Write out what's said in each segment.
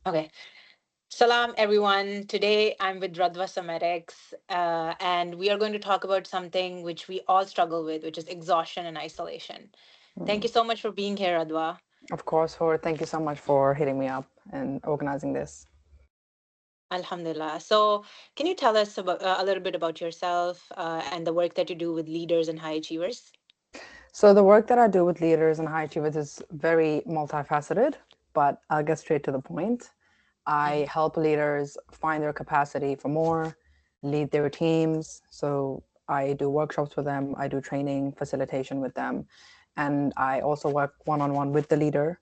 Okay. Salam, everyone. Today I'm with Radva Samerex, and we are going to talk about something which we all struggle with, which is exhaustion and isolation. Thank Mm. you so much for being here, Radva. Of course, Howard, thank you so much for hitting me up and organizing this. Alhamdulillah. So, can you tell us about a little bit about yourself and the work that you do with leaders and high achievers? So, the work that I do with leaders and high achievers is very multifaceted, but I'll get straight to the point. I Mhm. help leaders find their capacity for more, lead their teams. So, I do workshops with them, I do training, facilitation with them, and I also work one on one with the leader.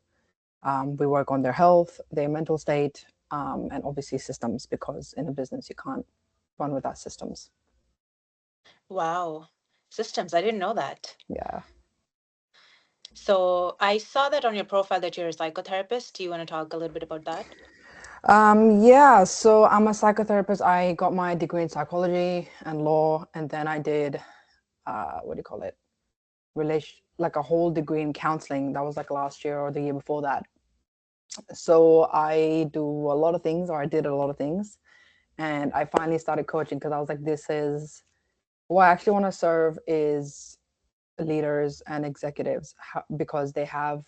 We work on their health, their mental state, and obviously systems, because in a business you can't run without systems. Wow. Systems. I didn't know that. Yeah. So, I saw that on your profile that you're a psychotherapist. Do you want to talk a little bit about that? Yeah, so I'm a psychotherapist. I got my degree in psychology and law, and then I did, what do you call it? Like a whole degree in counseling. That was like last year or the year before that. So I do a lot of things, or I did a lot of things. And I finally started coaching because I was like, this is what I actually want to serve is leaders and executives because they have,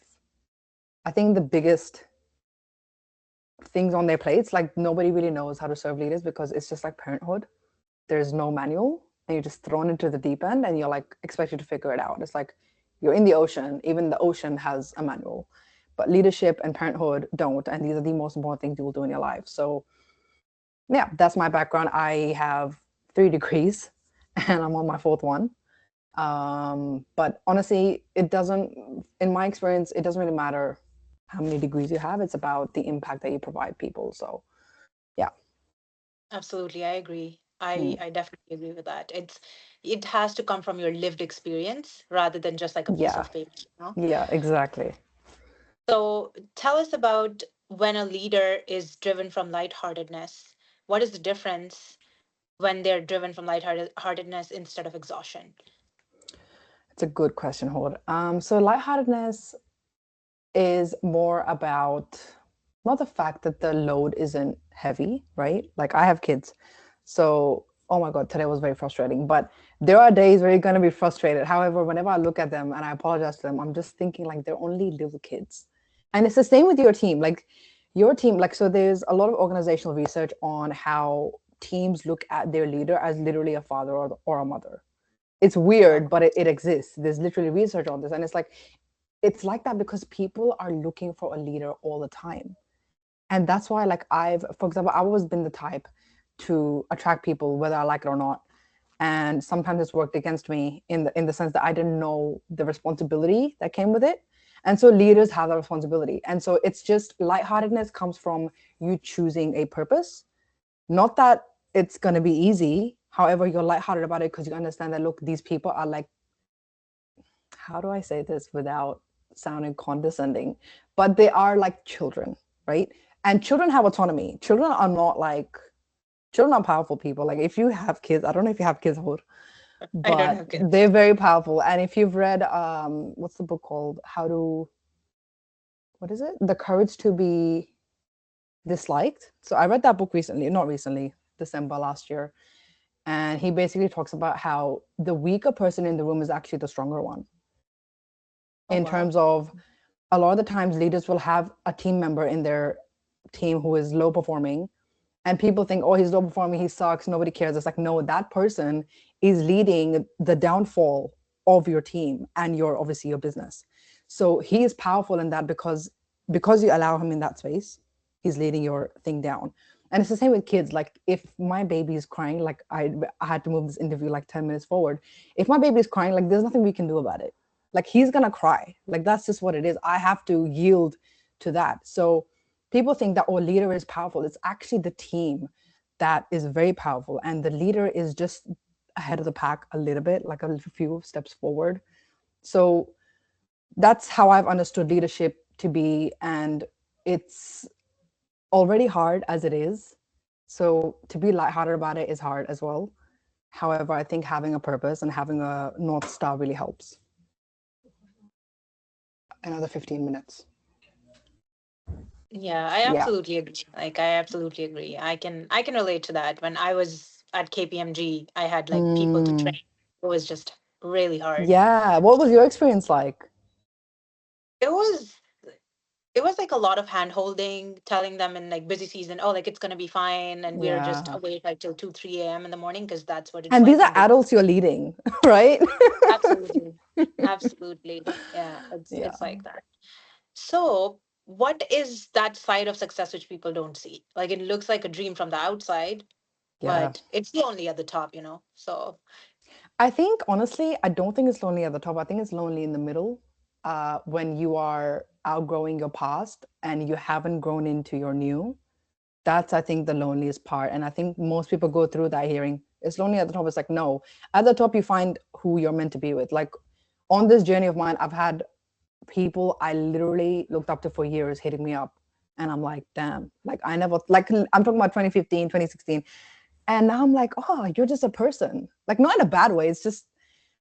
I think, the biggest things on their plates. Like nobody really knows how to serve leaders because it's just like parenthood. There's no manual and you're just thrown into the deep end and you're like expected to figure it out. It's like you're in the ocean, even the ocean has a manual. But leadership and parenthood don't. And these are the most important things you will do in your life. So yeah, that's my background. I have 3 degrees and I'm on my fourth one. But honestly, it doesn't, in my experience, it doesn't really matter how many degrees you have. It's about the impact that you provide people. So yeah. Absolutely, I agree. I Mm. I definitely agree with that. It has to come from your lived experience rather than just like a piece Yeah. of paper. Yeah, exactly. So tell us about when a leader is driven from lightheartedness. What is the difference when they're driven from lightheartedness instead of exhaustion? It's a good question, Hord. So lightheartedness is more about not the fact that the load isn't heavy, right? Like I have kids. So, oh my God, today was very frustrating. But there are days where you're going to be frustrated. However, whenever I look at them and I apologize to them, I'm just thinking like they're only little kids. And it's the same with your team. Like your team, like, so there's a lot of organizational research on how teams look at their leader as literally a father or a mother. It's weird, Wow. but it exists. There's literally research on this. And it's like that because people are looking for a leader all the time. And that's why, like, for example, I've always been the type to attract people, whether I like it or not. And sometimes it's worked against me in the sense that I didn't know the responsibility that came with it. And so leaders have that responsibility. And so it's just lightheartedness comes from you choosing a purpose. Not that it's gonna be easy. However, you're lighthearted about it because you understand that look, these people are like, how do I say this without sounding condescending? But they are like children, right? And children have autonomy. Children are powerful people. Like if you have kids, I don't know if you have kids, Hor, I don't but have kids. they're very powerful. And if you've read what's the book called? What is it? The Courage to Be Disliked. So I read that book recently, not recently, December last year. And he basically talks about how the weaker person in the room is actually the stronger one Oh in wow. terms of a lot of the times leaders will have a team member in their team who is low performing and people think oh he's low performing, he sucks, nobody cares. It's like no, that person is leading the downfall of your team and your obviously your business. So he is powerful in that because you allow him in that space, he's leading your thing down. And it's the same with kids. Like if my baby is crying, like I had to move this interview like 10 minutes forward. If my baby is crying, like there's nothing we can do about it. Like he's gonna cry, like that's just what it is. I have to yield to that. So people think that oh leader is powerful. It's actually the team that is very powerful and the leader is just ahead of the pack a little bit, like a few steps forward. So that's how I've understood leadership to be. And it's already hard as it is, so to be lighthearted about it is hard as well. However, I think having a purpose and having a north star really helps. Another 15 minutes. Yeah, I Yeah. absolutely agree. Like I absolutely agree. I can relate to that. When I was at KPMG, I had like people to Mm, train. It was just really hard. yeah. What was your experience like? It was it was like a lot of hand holding, telling them in like busy season, oh, like it's gonna be fine, and we're just Yeah. awake like till 2, 3 a.m. in the morning because that's what it's And these like are in big. adults you're leading, right? Absolutely, absolutely, yeah, Yeah. it's like that. So, what is that side of success which people don't see? Like it looks like a dream from the outside, Yeah. but it's lonely at the top, So, I think honestly, I don't think it's lonely at the top. I think it's lonely in the middle, when you are outgrowing your past and you haven't grown into your new. That's, I think, the loneliest part. And I think most people go through that hearing. It's lonely at the top. It's like, no. At the top, you find who you're meant to be with. Like on this journey of mine, I've had people I literally looked up to for years hitting me up. And I'm like, damn, like I never, like, I'm talking about 2015, 2016. And now I'm like, oh, you're just a person. Like, not in a bad way. It's just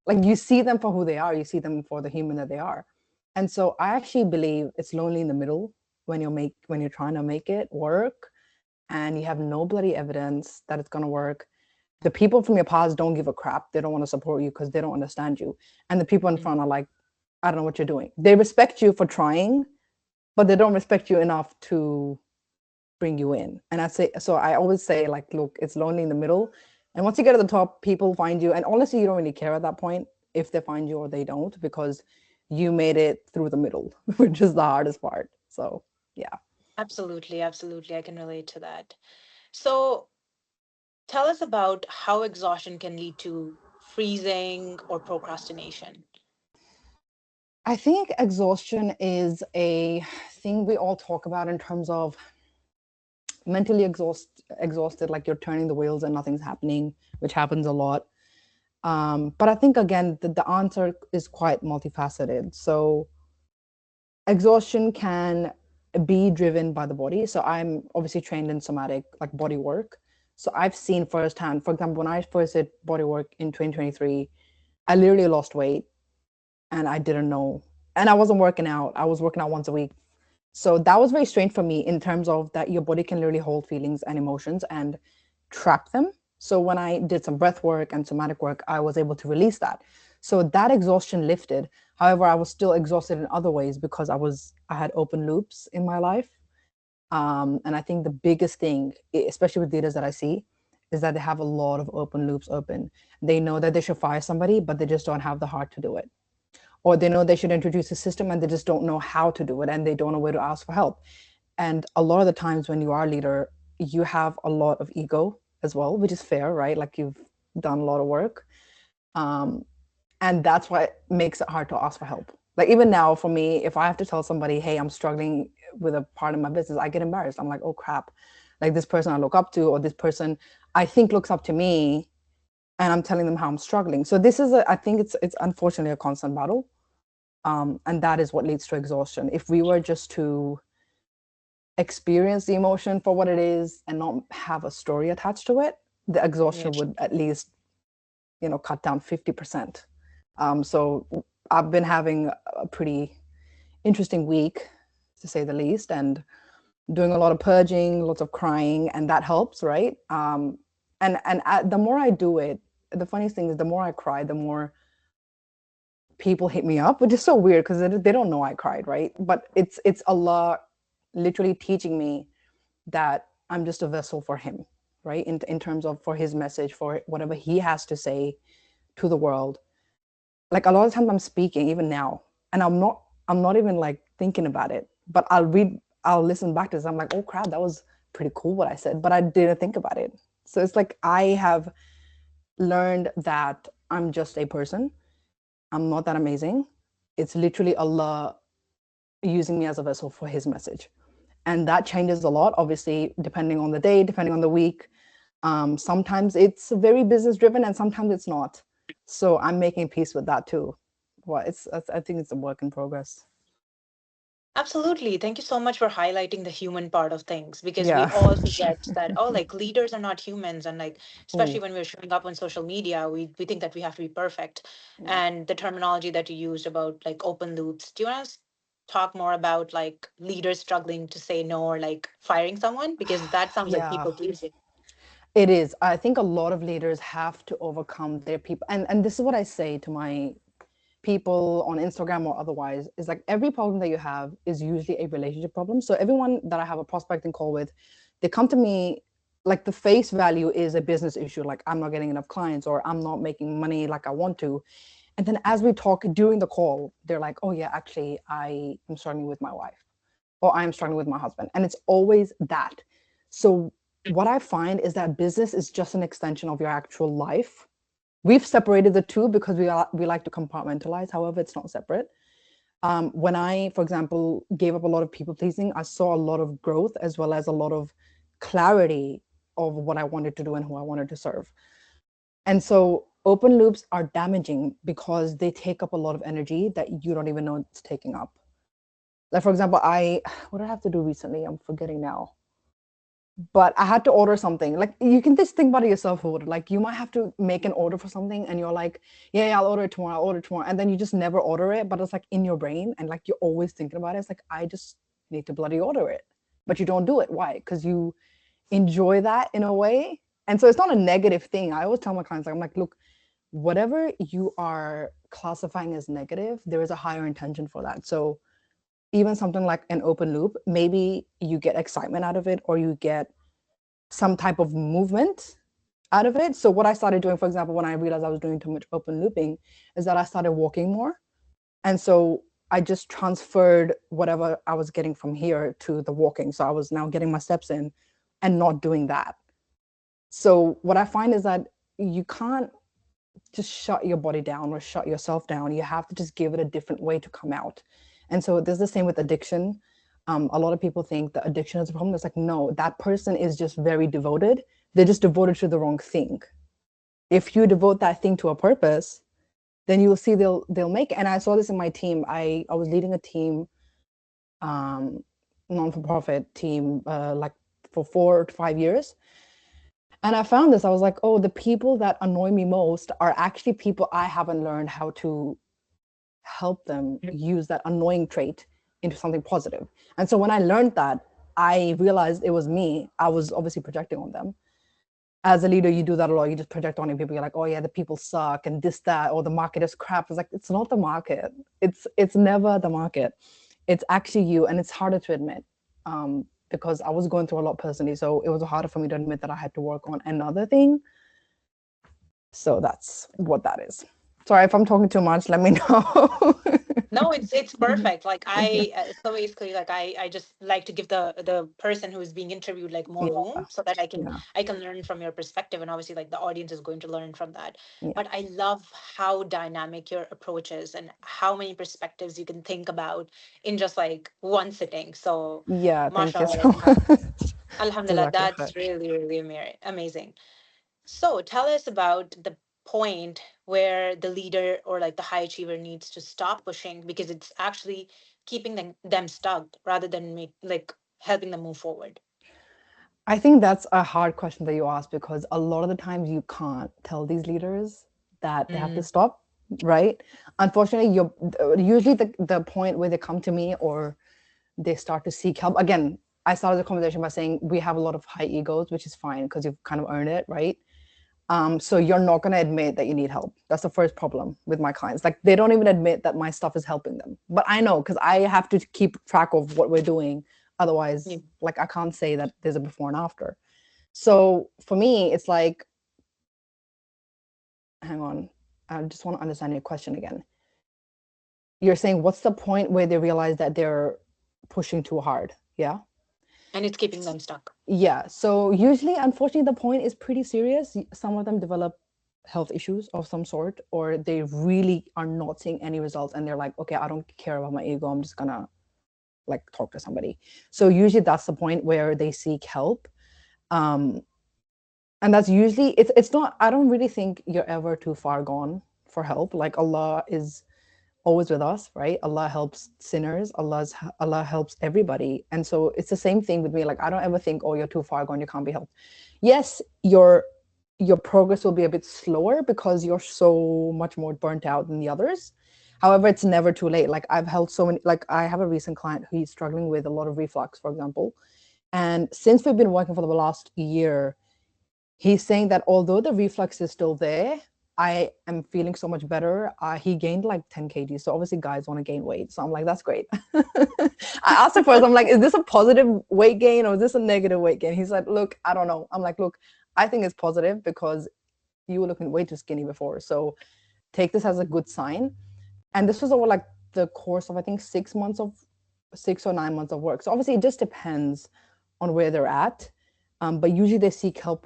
like you see them for who they are, you see them for the human that they are. And so I actually believe it's lonely in the middle when you're trying to make it work and you have no bloody evidence that it's going to work. The people from your past don't give a crap. They don't want to support you because they don't understand you. And the people in mm, front are like, I don't know what you're doing. They respect you for trying, but they don't respect you enough to bring you in. And I say, so I always say, like, look, it's lonely in the middle. And once you get to the top, people find you. And honestly, you don't really care at that point if they find you or they don't, because you made it through the middle, which is the hardest part. So, yeah. absolutely, absolutely, I can relate to that. So, tell us about how exhaustion can lead to freezing or procrastination. I think exhaustion is a thing we all talk about in terms of mentally exhausted, like you're turning the wheels and nothing's happening, which happens a lot. But I think again, the answer is quite multifaceted. So exhaustion can be driven by the body. So I'm obviously trained in somatic, like body work. So I've seen firsthand, for example, when I first did body work in 2023, I literally lost weight and I didn't know. And I wasn't working out. I was working out once a week. So that was very strange for me in terms of that your body can literally hold feelings and emotions and trap them. So when I did some breath work and somatic work, I was able to release that. So that exhaustion lifted. However, I was still exhausted in other ways because I had open loops in my life. And I think the biggest thing, especially with leaders that I see, is that they have a lot of open loops open. They know that they should fire somebody, but they just don't have the heart to do it, or they know they should introduce a system and they just don't know how to do it and they don't know where to ask for help. And a lot of the times when you are a leader, you have a lot of ego as well, which is fair, right? Like you've done a lot of work. Um, and that's what makes it hard to ask for help. Like even now for me, if I have to tell somebody, hey, I'm struggling with a part of my business, I get embarrassed. I'm like, oh crap, like this person I look up to or this person I think looks up to me, and I'm telling them how I'm struggling. So this is I think it's unfortunately a constant battle, and that is what leads to exhaustion. If we were just to experience the emotion for what it is and not have a story attached to it, the Yeah. exhaustion would at least, cut down 50%. So I've been having a pretty interesting week, to say the least, and doing a lot of purging, lots of crying, and that helps, right? And the more I do it, the funniest thing is the more I cry, the more people hit me up, which is so weird because they don't know I cried, right? But it's Allah literally teaching me that I'm just a vessel for Him, right? In terms of for His message, for whatever He has to say to the world. Like a lot of times I'm speaking, even now, and I'm not even like thinking about it, but I'll listen back to this. I'm like, oh crap, that was pretty cool what I said, but I didn't think about it. So it's like I have learned that I'm just a person. I'm not that amazing. It's literally Allah using me as a vessel for His message. And that changes a lot, obviously, depending on the day, depending on the week. Sometimes it's very business driven and sometimes it's not. So I'm making peace with that too. Well, I think it's a work in progress. Absolutely. Thank you so much for highlighting the human part of things because we Yeah. all forget that, oh, like leaders are not humans. And like, especially Oh, when we're showing up on social media, we think that we have to be perfect. yeah. And the terminology that you used about like open loops, do you want to talk more about like leaders struggling to say no or like firing someone? Because that sounds like Yeah, people pleasing. it is. I think a lot of leaders have to overcome their people. And this is what I say to my people on Instagram or otherwise is like every problem that you have is usually a relationship problem. So everyone that I have a prospecting call with, they come to me like the face value is a business issue, like I'm not getting enough clients or I'm not making money like I want to. And then as we talk during the call, they're like, oh yeah, actually I am struggling with my wife or I'm struggling with my husband. And it's always that. So what I find is that business is just an extension of your actual life. We've separated the two because we like to compartmentalize. However, it's not separate. When I, for example, gave up a lot of people pleasing, I saw a lot of growth as well as a lot of clarity of what I wanted to do and who I wanted to serve. And so open loops are damaging because they take up a lot of energy that you don't even know it's taking up. Like for example, I what did I have to do recently? I'm forgetting now. But I had to order something. Like you can just think about it yourself, order. Like you might have to make an order for something and you're like, yeah, yeah, I'll order it tomorrow, I'll order it tomorrow. And then you just never order it, but it's like in your brain and like you're always thinking about it. It's like I just need to bloody order it. But you don't do it. Why? Because you enjoy that in a way. And so it's not a negative thing. I always tell my clients, like, I'm like, look, whatever you are classifying as negative, there is a higher intention for that. So even something like an open loop, maybe you get excitement out of it or you get some type of movement out of it. So what I started doing, for example, when I realized I was doing too much open looping, is that I started walking more. And so I just transferred whatever I was getting from here to the walking. So I was now getting my steps in and not doing that. So what I find is that you can't just shut your body down or shut yourself down. You have to just give it a different way to come out. And so there's the same with addiction. A lot of people think that addiction is a problem. It's like, no, that person is just very devoted. They're just devoted to the wrong thing. If you devote that thing to a purpose, then you'll see they'll make it. And I saw this in my team. I was leading a team, um, non-for-profit team, like for 4 to 5 years. And I found this. I was like, oh, the people that annoy me most are actually people I haven't learned how to help them use that annoying trait into something positive. And so when I learned that, I realized it was me. I was obviously projecting on them. As a leader, you do that a lot. You just project on people. You're like, oh yeah, the people suck and this, that, or the market is crap. It's like, it's not the market. It's never the market. It's actually you. And it's harder to admit. Because I was going through a lot personally. So it was harder for me to admit that I had to work on another thing. So that's what that is. Sorry if I'm talking too much, let me know. No, it's perfect. Like so basically, like I just like to give the person who is being interviewed like more Yeah, room so that yeah, I can learn from your perspective, and obviously like the audience is going to learn from that. yeah. But I love how dynamic your approach is and how many perspectives you can think about in just like one sitting. So, Yeah, thank you mashallah, so like much. alhamdulillah, Jazakallah khair. that's really really amazing. So tell us about the point where the leader or like the high achiever needs to stop pushing because it's actually keeping them stuck rather than like helping them move forward. I think that's a hard question that you ask because a lot of the times you can't tell these leaders that they have to Mm, stop, right? Unfortunately, you're usually the point where they come to me or they start to seek help. Again, I started the conversation by saying we have a lot of high egos, which is fine because you've kind of earned it, right? So you're not going to admit that you need help. That's the first problem with my clients. Like they don't even admit that my stuff is helping them. But I know because I have to keep track of what we're doing. yeah. Otherwise, like I can't say that there's a before and after. So for me, it's like, hang on, I just want to understand your question again. You're saying what's the point where they realize that they're pushing too hard? Yeah. And it's keeping them stuck. Yeah. So usually, unfortunately, the point is pretty serious. Some of them develop health issues of some sort, or they really are not seeing any results and they're like, okay, I don't care about my ego. I'm just gonna like talk to somebody. So usually that's the point where they seek help. Um, and that's usually it's not, I don't really think you're ever too far gone for help. Like Allah is always with us, right? Allah helps sinners. Allah helps everybody. And so it's the same thing with me. Like I don't ever think, oh, you're too far gone, you can't be helped. Yes, your progress will be a bit slower because you're so much more burnt out than the others. However, it's never too late. Like I've held so many, like I have a recent client who's struggling with a lot of reflux, for example. And since we've been working for the last year, he's saying that although the reflux is still there, I am feeling so much better. He gained like 10 kgs. So obviously guys want to gain weight. So I'm like, that's great. I asked him first, I'm like, is this a positive weight gain or is this a negative weight gain? He's like, look, I don't know. I'm like, look, I think it's positive because you were looking way too skinny before. So take this as a good sign. And this was over like the course of, I think, 6 months of 6 or 9 months of work. So obviously it just depends on where they're at. But usually they seek help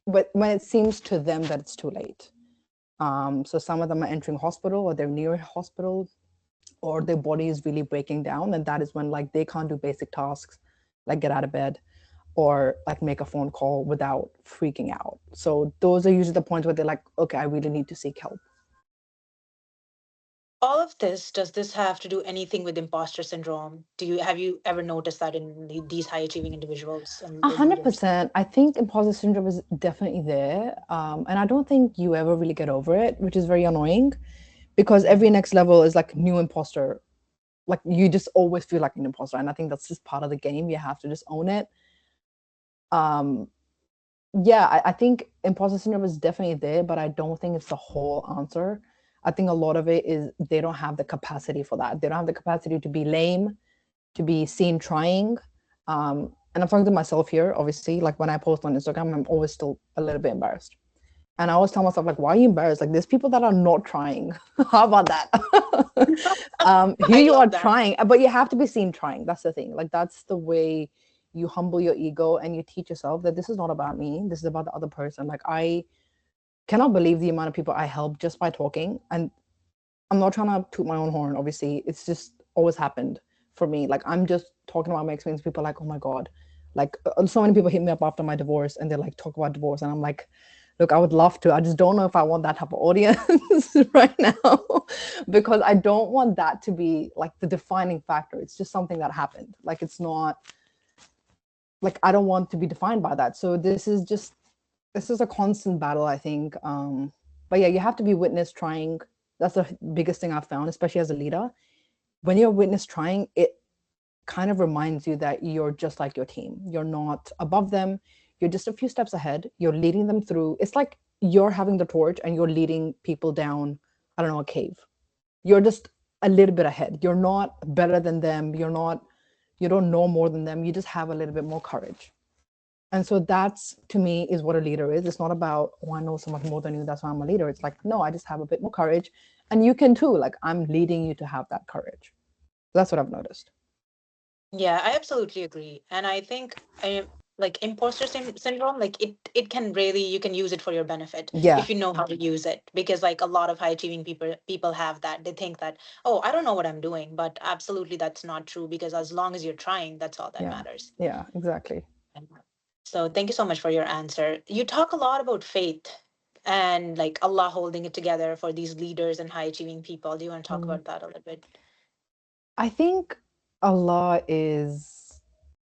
but when it seems to them that it's too late. So some of them are entering hospital or they're near hospital or their body is really breaking down. And that is when like they can't do basic tasks like get out of bed or like make a phone call without freaking out. So those are usually the points where they're like, okay, I really need to seek help. All of this, does this have to do anything with imposter syndrome? Have you ever noticed that in these high achieving individuals and A the hundred leaders? percent. I think imposter syndrome is definitely there, and I don't think you ever really get over it, which is very annoying, because every Mhm. next level is like new imposter. Like you just always feel like an imposter, and I think that's just part of the game. You have to just own it. Um, yeah, I think imposter syndrome is definitely there, but I don't think it's the whole answer. I think a lot of it is they don't have the capacity for that. They don't have the capacity to be lame, to be seen trying. And I'm talking to myself here, obviously. Like when I post on Instagram, I'm always still a little bit embarrassed. And I always tell myself, like, why are you embarrassed? Like, there's people that are not trying. How about that? Here I you are love that. trying, but you have to be seen trying. That's the thing. Like, that's the way you humble your ego and you teach yourself that this is not about me. This is about the other person. Like, I cannot believe the amount of people I help just by talking. And I'm not trying to toot my own horn, obviously. It's just always happened for me. Like I'm just talking about my experience. People are like, oh my God. Like so many people hit me up after my divorce and they're like, talk about divorce. And I'm like, look, I would love to. I just don't know if I want that type of audience right now because I don't want that to be like the defining factor. It's just something that happened. Like it's not like I don't want to be defined by that. So this is a constant battle, I think. But yeah, you have to be witness trying. That's the biggest thing I've found, especially as a leader. When you're witness trying, it kind of reminds you that you're just like your team. You're not above them. You're just a few steps ahead. You're leading them through. It's like you're having the torch and you're leading people down, I don't know, a cave. You're just a little bit ahead. You're not better than them. You don't know more than them. You just have a little bit more courage. And so that's to me is what a leader is. It's not about, oh, I know so much more than you. That's why I'm a leader. It's like, no, I just have a bit more courage. And you can too. Like I'm leading you to have that courage. That's what I've noticed. Yeah, I absolutely agree. And I think like syndrome, like it can really, you can use it for your benefit Yeah. if you know how to use it. Because like a lot of high achieving people have that. They think that, oh, I don't know what I'm doing, but absolutely that's not true because as long as you're trying, that's all that Yeah. matters. Yeah, exactly. So thank you so much for your answer. You talk a lot about faith and like Allah holding it together for these leaders and high achieving people. Do you want to talk Mm. about that a little bit? I think Allah is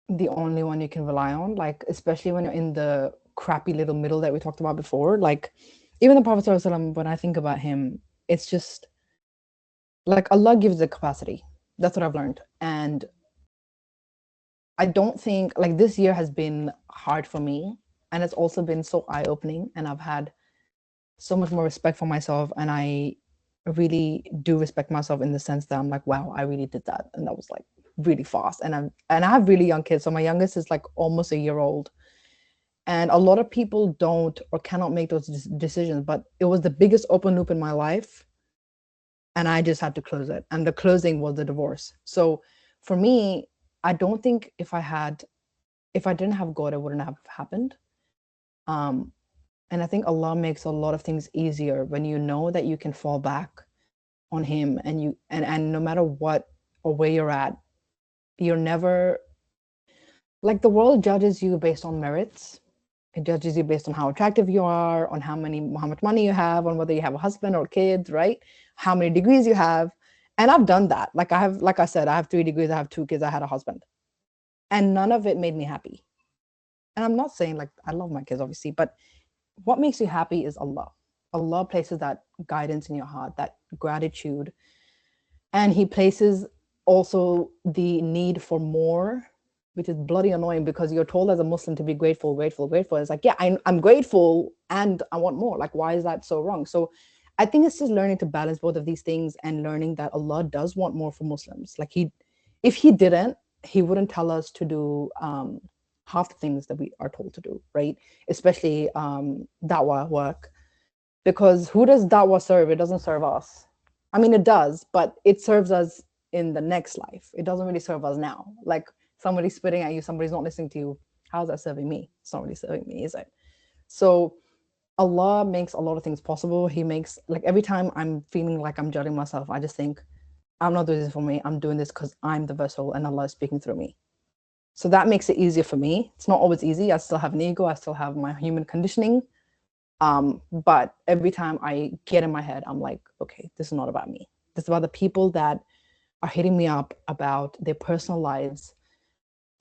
the only one you can rely on, like, especially when you're in the crappy little middle that we talked about before. Like, even the Prophet, ﷺ, when I think about him, it's just like Allah gives the capacity. That's what I've learned. And I don't think like this year has been hard for me and it's also been so eye-opening and I've had so much more respect for myself and I really do respect myself in the sense that I'm like wow, I really did that and that was like really fast and I have really young kids. So my youngest is like almost a year old and a lot of people don't or cannot make those decisions, but it was the biggest open loop in my life and I just had to close it. And the closing was the divorce. So for me, I don't think if I didn't have God, it wouldn't have happened. Um, and I think Allah makes a lot of things easier when you know that you can fall back on Him, and and no matter what or where you're at, you're never like the world judges you based on merits. It judges you based on how attractive you are, on how much money you have, on whether you have a husband or kids, right? How many degrees you have. And I've done that. Like I said, I have 3 degrees, I have 2 kids, I had a husband. And none of it made me happy. And I'm not saying like I love my kids, obviously, but what makes you happy is Allah. Allah places that guidance in your heart, that gratitude, and he places also the need for more, which is bloody annoying because you're told as a Muslim to be grateful, grateful, grateful. It's like, yeah, I'm grateful and I want more. Like, why is that so wrong? So I think it's just learning to balance both of these things and learning that Allah does want more for Muslims. Like, if he didn't, he wouldn't tell us to do half the things that we are told to do, right? Especially da'wah work, because who does da'wah serve? It doesn't serve us. I mean, it does, but it serves us in the next life. It doesn't really serve us now. Like, somebody's spitting at you, somebody's not listening to you. How's that serving me? It's not really serving me, is it? So Allah makes a lot of things possible. He makes, like, every time I'm feeling like I'm judging myself, I just think, I'm not doing this for me. I'm doing this because I'm the vessel and Allah is speaking through me. So that makes it easier for me. It's not always easy. I still have an ego. I still have my human conditioning. But every time I get in my head, I'm like, okay, this is not about me. This is about the people that are hitting me up about their personal lives.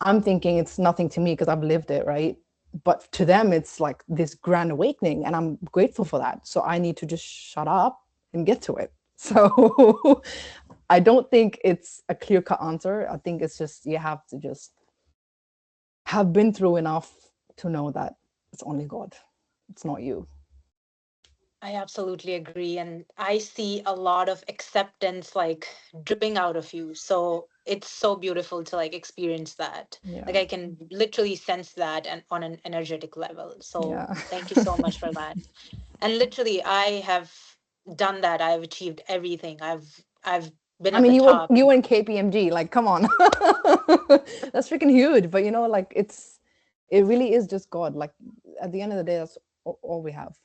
I'm thinking it's nothing to me because I've lived it, right? But to them, it's like this grand awakening, and I'm grateful for that. So I need to just shut up and get to it. So I don't think it's a clear cut answer. I think it's just you have to just have been through enough to know that it's only God, it's not you. I absolutely agree. And I see a lot of acceptance like dripping out of you. So it's so beautiful to like experience that. Like Yeah, I can literally sense that and on an energetic level. So yeah. thank you so much for that. And literally I have done that. I've achieved everything. I've been I at mean, the you were top. you were in KPMG, like, come on. That's freaking huge. But like, it really is just God. Like, at the end of the day, that's all we have.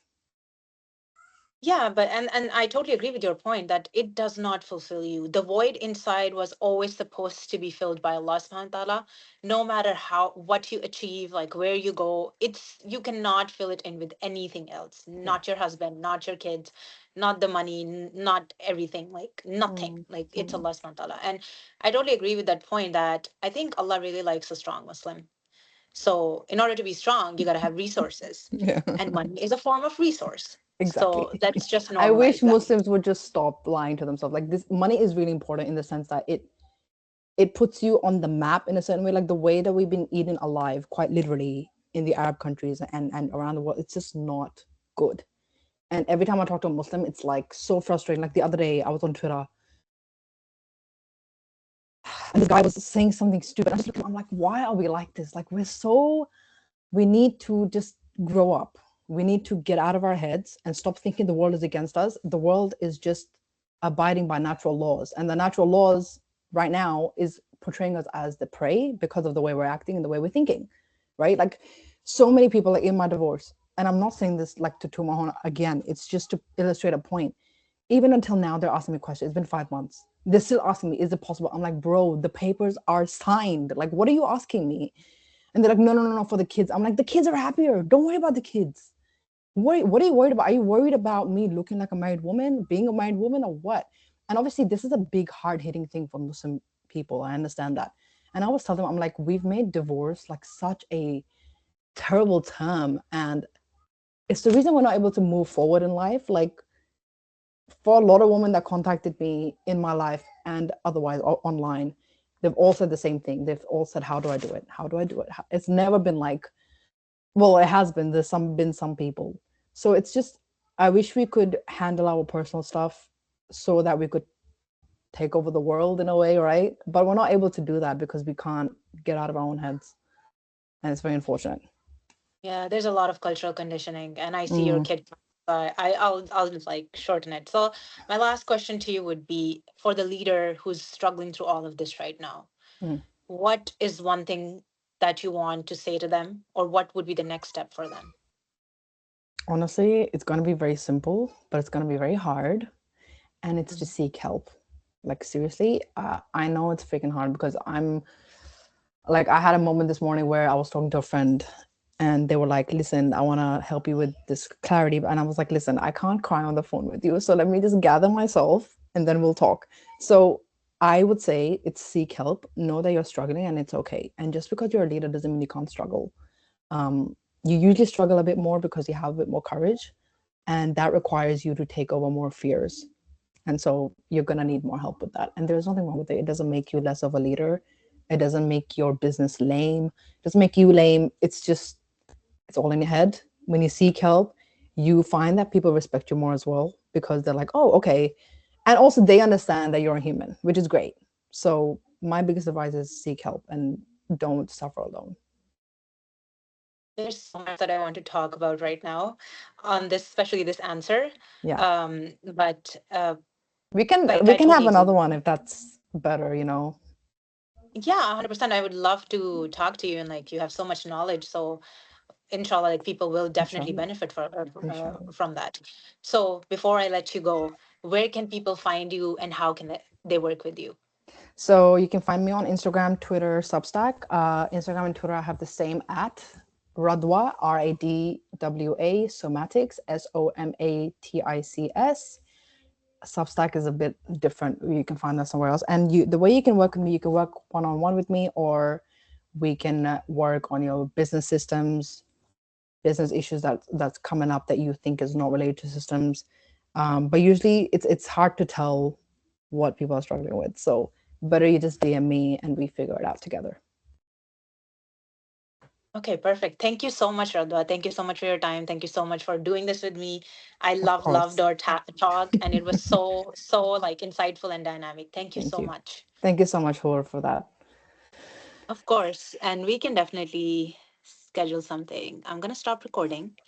Yeah, but and I totally agree with your point that it does not fulfill you. The void inside was always supposed to be filled by Allah subhanahu wa ta'ala. No matter how what you achieve, like where you go, it's you cannot fill it in with anything else. Yeah. Not your husband, not your kids, not the money, not everything, like nothing. Mm, Like it's mm. Allah subhanahu wa ta'ala. And I totally agree with that point that I think Allah really likes a strong Muslim. So, in order to be strong, you got to have resources, Yeah. and money is a form of resource. So, Exactly. let's just I wish normalize that. Muslims would just stop lying to themselves. Like, this money is really important in the sense that it puts you on the map in a certain way. Like, the way that we've been eaten alive, quite literally, in the Arab countries and around the world, it's just not good. And every time I talk to a Muslim, it's like so frustrating. Like, the other day, I was on Twitter and this guy was saying something stupid. I just looked at him, I'm like, why are we like this? Like, we need to just grow up. We need to get out of our heads and stop thinking the world is against us. The world is just abiding by natural laws. And the natural laws right now is portraying us as the prey because of the way we're acting and the way we're thinking, right? Like, so many people, like in my divorce, and I'm not saying this like to toot my horn again, it's just to illustrate a point. Even until now, they're asking me questions. It's been 5 months. They're still asking me, is it possible? I'm like, bro, the papers are signed. Like, what are you asking me? And they're like, no, no, no, no, for the kids. I'm like, the kids are happier. Don't worry about the kids. What are you worried about? Are you worried about me looking like a married woman, being a married woman, or what? And obviously, this is a big, hard hitting thing for Muslim people. I understand that. And I was telling them, I'm like, we've made divorce like such a terrible term. And it's the reason we're not able to move forward in life. Like, for a lot of women that contacted me in my life and otherwise online, they've all said the same thing. They've all said, how do I do it? How do I do it? It's never been like, well, it has been. There's some people. So it's just, I wish we could handle our personal stuff so that we could take over the world in a way, right? But we're not able to do that because we can't get out of our own heads. And it's very unfortunate. Yeah, there's a lot of cultural conditioning, and I see your Mm, kid. I'll just like shorten it. So, my last question to you would be for the leader who's struggling through all of this right now. mm. What is one thing that you want to say to them, or what would be the next step for them? Honestly, it's going to be very simple, but it's going to be very hard. And it's to Mhm. seek help. Like, seriously, I know it's freaking hard because I'm like, I had a moment this morning where I was talking to a friend and they were like, listen, I want to help you with this clarity. And I was like, listen, I can't cry on the phone with you. So let me just gather myself and then we'll talk. So I would say it's seek help, know that you're struggling and it's okay. And just because you're a leader doesn't mean you can't struggle. You usually struggle a bit more because you have a bit more courage. And that requires you to take over more fears. And so you're going to need more help with that. And there's nothing wrong with it. It doesn't make you less of a leader. It doesn't make your business lame. It doesn't make you lame. It's just, it's all in your head. When you seek help, you find that people respect you more as well because they're like, oh, okay. And also they understand that you're a human, which is great. So my biggest advice is seek help and don't suffer alone. There's so much that I want to talk about right now on this, especially this answer. Yeah. But We can like we I can have totally another agree. one if that's better. Yeah, 100%. I would love to talk to you, and like you have so much knowledge. So inshallah, like people will definitely Inshallah. benefit Inshallah. from that. So before I let you go, where can people find you, and how can they work with you? So you can find me on Instagram, Twitter, Substack. Instagram and Twitter, I have the same at Radwa, Radwa, Somatics, Somatics. Substack is a bit different. You can find that somewhere else. And the way you can work with me, you can work one on one with me, or we can work on your business systems, business issues that's coming up that you think is not related to systems. But usually it's hard to tell what people are struggling with. So better you just DM me and we figure it out together. Okay, perfect. Thank you so much, Radha. Thank you so much for your time. Thank you so much for doing this with me. I Of loved course. our talk, and it was so like insightful and dynamic. Thank you Thank so you. much. Thank you so much for that. Of course, and we can definitely schedule something. I'm gonna stop recording.